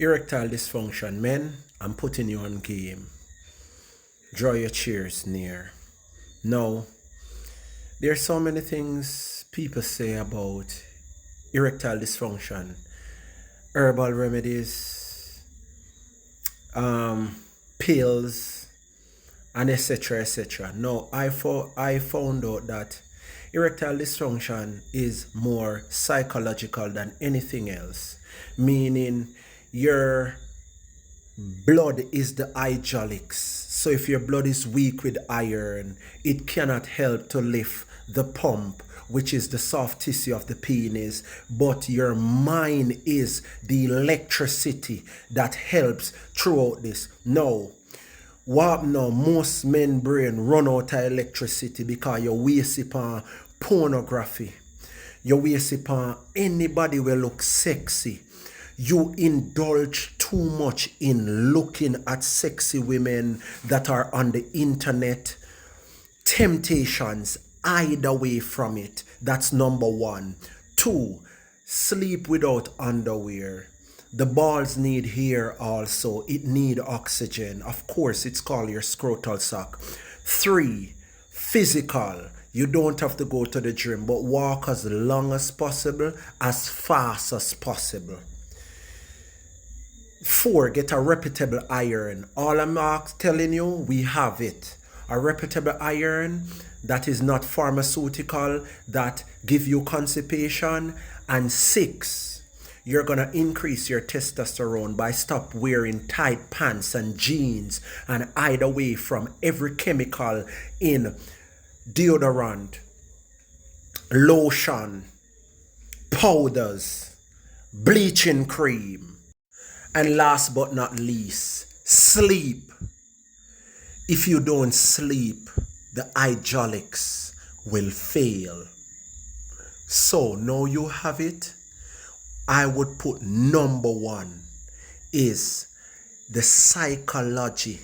Erectile dysfunction. Men, I'm putting you on game. Draw your chairs near. Now, there are so many things people say about erectile dysfunction. Herbal remedies, pills, and etc. etc. No, I found out that erectile dysfunction is more psychological than anything else, meaning your blood is the hydraulics. So if your blood is weak with iron, it cannot help to lift the pump, which is the soft tissue of the penis, but your mind is the electricity that helps throughout this. Now, most men brain run out of electricity because you waste it on pornography. You waste it on anybody will look sexy. You indulge too much in looking at sexy women that are on the internet. Temptations, hide away from it. That's number one. Two, sleep without underwear. The balls need air also. It need oxygen. Of course, it's called your scrotal sac. Three, physical. You don't have to go to the gym, but walk as long as possible, as fast as possible. Four, get a reputable iron. All I'm telling you, we have it. A reputable iron that is not pharmaceutical, that give you constipation. And six, you're gonna increase your testosterone by stop wearing tight pants and jeans and hide away from every chemical in deodorant, lotion, powders, bleaching cream. And last but not least, sleep. If you don't sleep, the hydraulics will fail. So now you have it. I would put number one is the psychology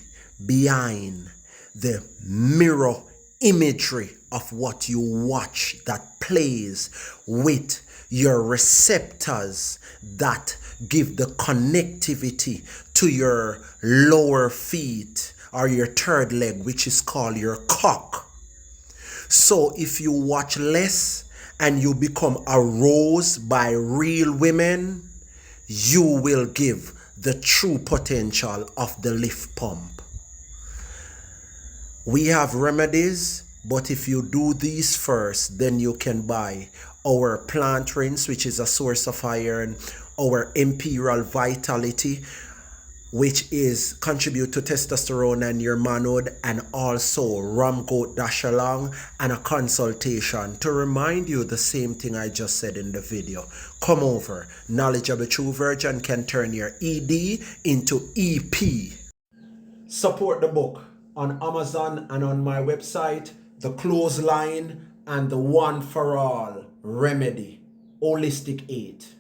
behind the mirror imagery of what you watch that plays with your receptors that give the connectivity to your lower feet or your third leg, which is called your cock. So if you watch less and you become aroused by real women, you will give the true potential of the lift pump. We have remedies, but if you do these first, then you can buy our plant rinse, which is a source of iron, our imperial vitality, which is contribute to testosterone and your manhood, and also Ramgoat, dashalong, and a consultation to remind you the same thing I just said in the video. Come over. Knowledge of the True Virgin can turn your ED into EP. Support the book on Amazon and on my website, The Clothesline and the One for All Remedy, Holistic 8.